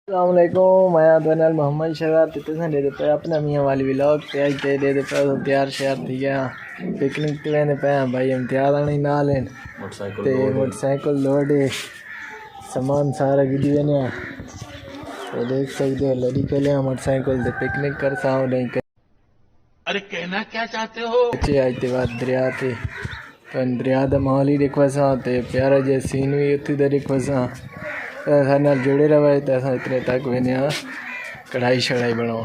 अस्सलामुअलैकुम मैं दोनल मोहम्मद शराब ते दे पे अपना मियांवाली व्लॉग ते आज ते दे पे तैयार शयार थी गया पिकनिक ते वेंदे पे भाई इम्तियाज आने नाल मोटरसाइकिल लोड सामान सारा गिडी वेने तो देख सकते हो लड़ी के लिए मोटरसाइकिल ते पिकनिक कर साओ नहीं कर अरे कहना क्या चाहते हो? अच्छे आज ते बाद दरिया ते तो दरिया दा माहौल ही देखवा सा ते प्यारा जे सीन भी उत्थे दा देखवा सा सारे नाल जुड़े रहो तो अस इतने तक वेने कढ़ाई शढ़ाई बनाओ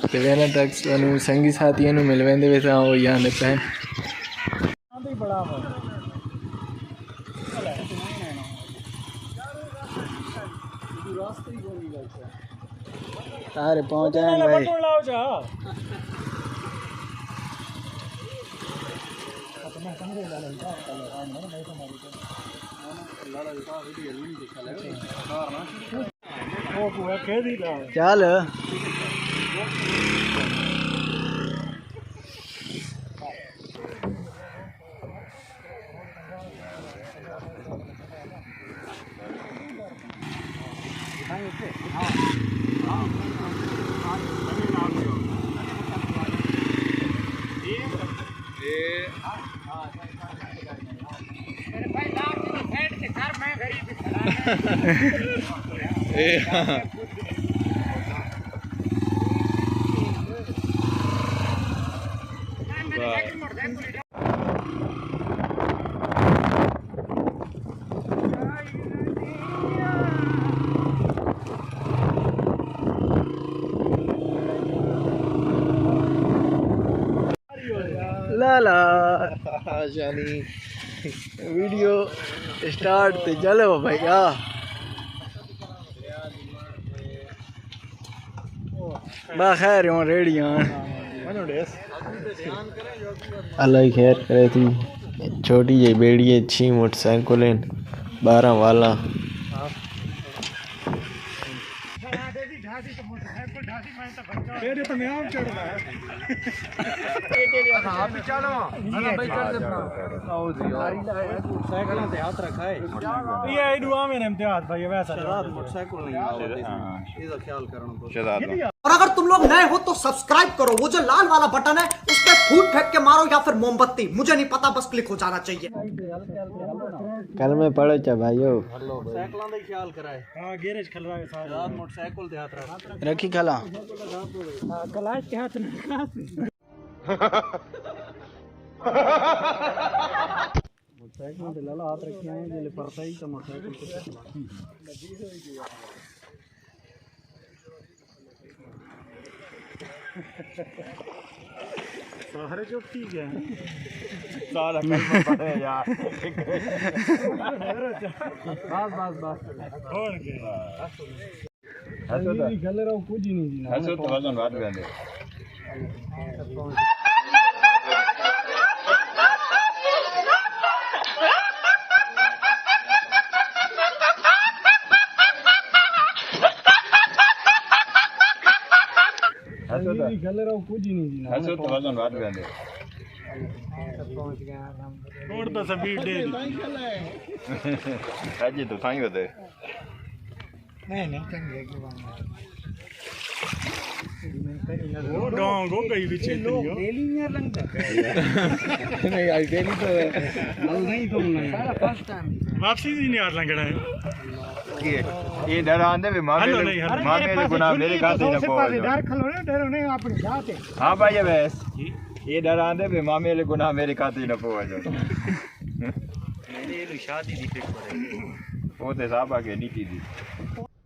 तो वेने तक सू संगी साथियों मिल वेंदे वे वो आने पैन सारे पहुंच आए भाई चल ला ला शानी वीडियो स्टार्ट ते चलो भैया खैर हूँ रेडी अल्लाह खैर करे थी छोटी जी बेड़ी अच्छी मोटरसाइकिल 12 वाला और अगर तुम लोग नए हो तो सब्सक्राइब करो, वो जो लाल वाला बटन है उस पे फूट फेंक के मारो या फिर मोमबत्ती, मुझे नहीं पता, बस क्लिक हो जाना चाहिए। कल में पढ़ो चा भाइयों साइकिलों का ख्याल कराए। हां गैरेज खल रहा है सारे रात मोटरसाइकिल ते हाथ रखी खला कलाश के हाथ में मोटरसाइकिल ते लाला हाथ रखे हैं जेले परता ही तो मोटरसाइकिल को चला सारे जो ठीक है सारा कलमा पढ़े यार बस कौन के हसो गल रहा कुछ नहीं जी हसो तो वजन बात करने गल रहा कुछ नहीं जी हसो तो वजन बात करने पहुंच गया हम छोड़ तो सभी दे आज तो थाई होते नहीं चंगे की बात वो गांव को कहीं भी चेक करियो डेली नहीं लगता नहीं आज डेली तो नहीं तो सारा फर्स्ट टाइम वापसी ही नहीं आ लंगड़ा है ये डर आंदे भी मामे गुनाह मेरे खाते न पो डर खलो ने डरो ने अपने जाते हां भाई बस ये डर आंदे भी मामे ले गुनाह मेरे खाते न पो जो मेरे ये शादी दी फिक्र पड़ेगी वो ते साहब आगे नीति दी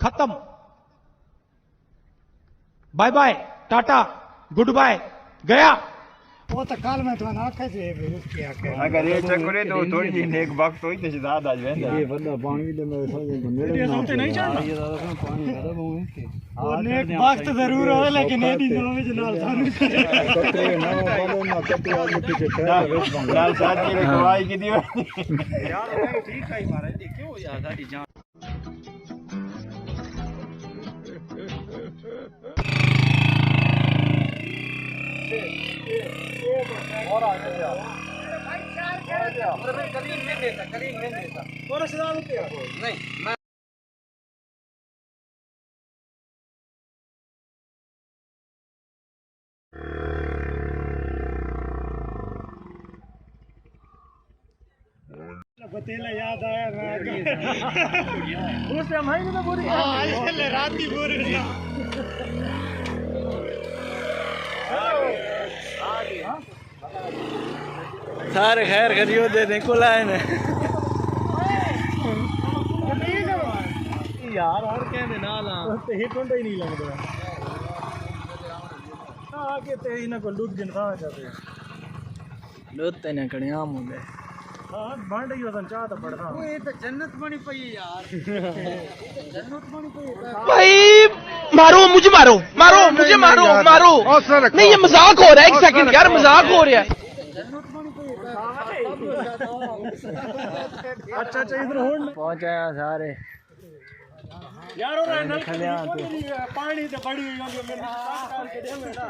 खत्म bye bye tata goodbye गया वो तो काल में तो आंखें से उसकी आंखें अगर ये चक्करे तो थोड़ी जी नेक वक्त होई ते ज्यादा आज वेंदा ये बंदा पानी दे में ये सोते नहीं चढ़ना ये ज्यादा पानी ज्यादा बहु है और नेक वक्त जरूर है लेकिन ये दिन में जनाल थानू कतरे ना बोलो ना कतरे आगे पीछे लाल साथी ने गवाही की दी यार ठीक है मारे क्यों यार गाड़ी जान और आगे जाओ भाई चार कर दो अरे करीम नहीं देता और नहीं तेला याद आया उस टाइम आई ना पूरी रात की पूरी सारे खैर खरियो देने को लाए ने यार और कहने ना ला ते हिट होंदा ही नहीं लगदा आगे ते इना को लूट दिन खा जाते लोते ने कड़ियाम हो गए हां बांड ही वसन चाह तो पड़दा ये तो जन्नत बनी पई यार जन्नत बनी पई भाई मारो मुझे मारो मारो मुझे मारो मारो नहीं ये मजाक हो रहा है एक सेकंड यार मजाक हो रहा है अच्छा इधर होड़ पहुंच आया सारे यार और पानी ते बड़ी हुई होंदी मेरी काट के दे में ना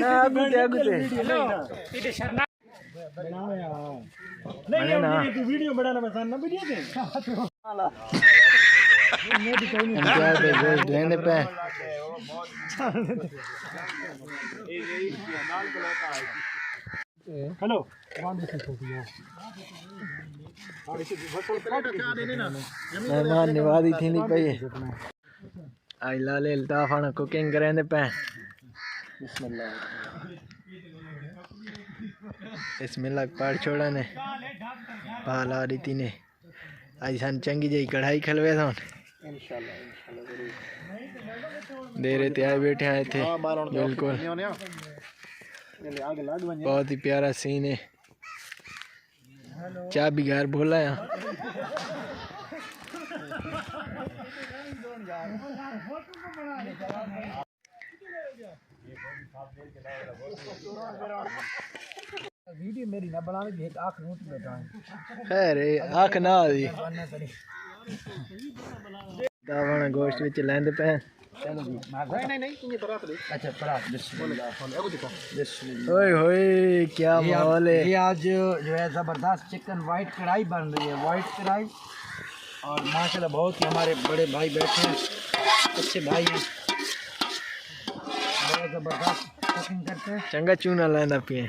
ना गुते नहीं यार तू वीडियो बनाना मैं ना वीडियो दे क्या दे लेने पे हेलो मेहमान निवादी थी नहीं पई आई लाले अल्ताफाना कुकिंग करेंदे पे बिस्मिल्लाह पाड़ छोड़ा ने भाल आ रही थी ने आई सन चंगी जी कढ़ाई खलवे था दे रहे थे आए बैठे आए थे बिल्कुल बहुत ही प्यारा सीन है चाय भी घर बोला यहाँ वीडियो मेरी ना बनाने की एक आंख नोट बैठा है खैर आँख ना आ रही दावना गोश्त विच लेंदे पे नहीं अच्छा परात बिस्मिल्लाह ओए होए क्या माहौल है ये आज जो है जबरदस्त चिकन वाइट कढ़ाई बन रही है वाइट कढ़ाई और माशाल्लाह बहुत ही हमारे बड़े भाई बैठे हैं अच्छे भाई हैं बड़ा जबरदस्त कुकिंग करते हैं चंगा चूना लेंदा पिए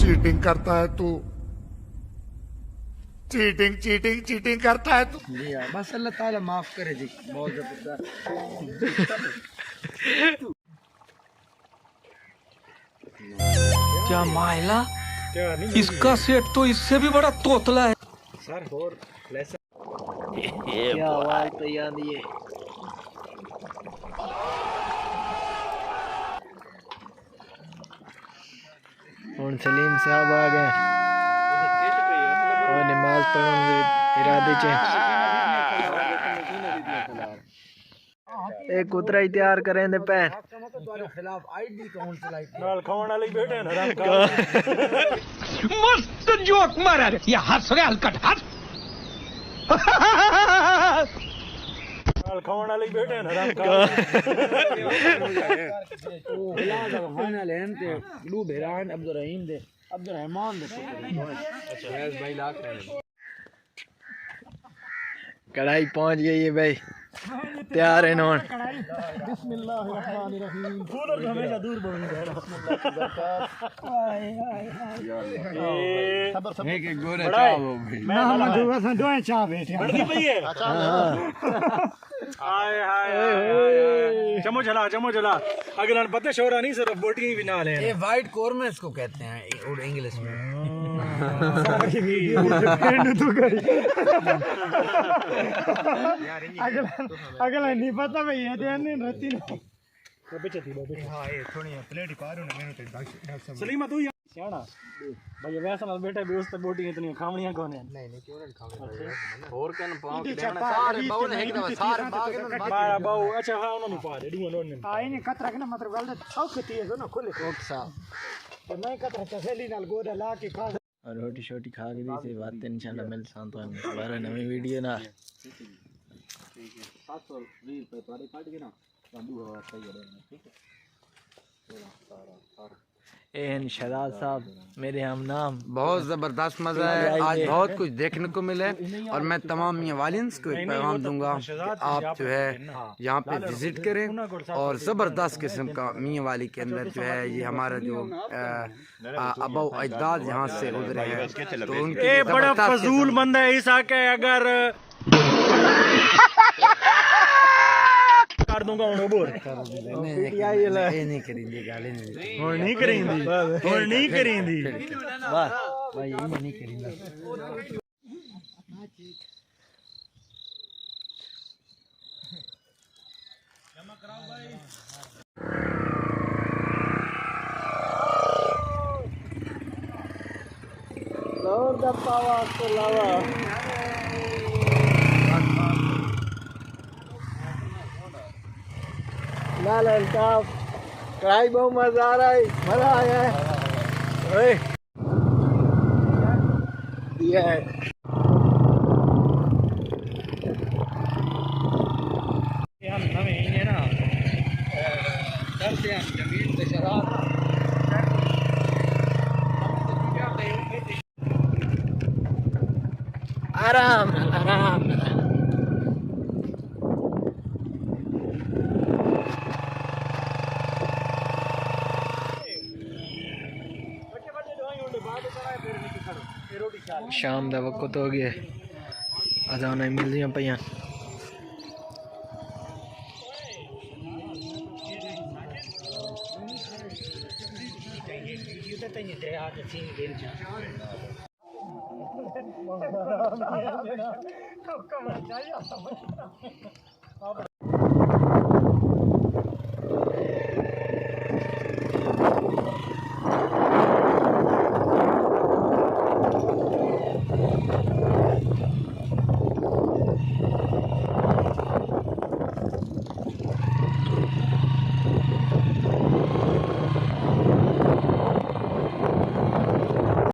चीटिंग करता है तू चीटिंग चीटिंग चीटिंग करता है तू जी यार बस अल्लाह ताला माफ करे जी बहुत जबरदस्त क्या मायला इसका सेट तो इससे भी बड़ा तोतला है सर और क्या आवाज तो याद ये और सलीम साहब आ गए और नमाज पढ़ने के इरादे च एक कुतरा ही तैयार करें दे पैन खिलाफ आईडी काउंट चलाई नाल खाने वाले बैठे हैं हराम का मस्त जोक मारा रे ये हंस रहे हलकट हंस नाल खाने वाले बैठे हैं हराम का तो इलाज खाने लेन ते लू बेरान अब्दुर्रहीम दे अब्दुर्रहमान दे अच्छा भाई लाख कढ़ाई पहुंच गई है भाई तैयार है नॉन बिस्मिल्लाहिर्रहमानिर्रहीम कूलर से हमेशा दूर बोलना है एक गोरा चाव हो भाई ना हम दो चाह बैठे बढ़ती पई है हाय हाय चमो चला अगला पता शोरा नहीं सिर्फ बोटियां भी ना ले ये वाइट कॉर्न इसको कहते हैं और इंग्लिश में अगला नहीं पता भाई ये ध्यान नहीं रहती सलीमा तू सियाना भाई वैसा ना बेटा भी उस पे बोटियां इतनी खावणियां कौन है नहीं क्यों नहीं खावे और कन पाओ के देना सारे बाऊ ने एक दफा सारे बाग में मारा बाऊ अच्छा हां उन्होंने पा दे दुआ उन्होंने आई नहीं कतरा के ना मतलब गल औखती है ना खुले कोक साहब तो मैं कतरा तसली नाल गोदा ला के खा और रोटी शोटी खा के दी से बात इंशाल्लाह मिल सांतो दोबारा नई वीडियो ना 720 रुपए तुम्हारे काट के ना बंदू हवा सही है ठीक है एन शहजाद साहब मेरे हम नाम। बहुत ज़बरदस्त मज़ा है, आज बहुत कुछ देखने को मिले और मैं तमाम मियांवालियंस को एक पैगाम दूंगा कि आप जो है यहाँ पे विज़िट करें और ज़बरदस्त किस्म का मियांवाली के अंदर जो है ये हमारा जो आबा अजदाद यहाँ से गुजरे हैं तो उनके बड़ा फजूल बंदा है इस आके अगर कर दूंगा उन्हें बोल नहीं करेंगे गाली नहीं करेंगी और नहीं करेंगी वाह भाई ये नहीं करेंगे लाहौर दा पावा तो लावा लाल अल्ताफ कढ़ाई बहुत मजा आ रहा है, मजा आया है। ओए दिया है हम नवे ये ना चलते हैं जमीन पे शराब आराम आराम शाम का वक्त हो गया, अजाना मिल दियां पईयां।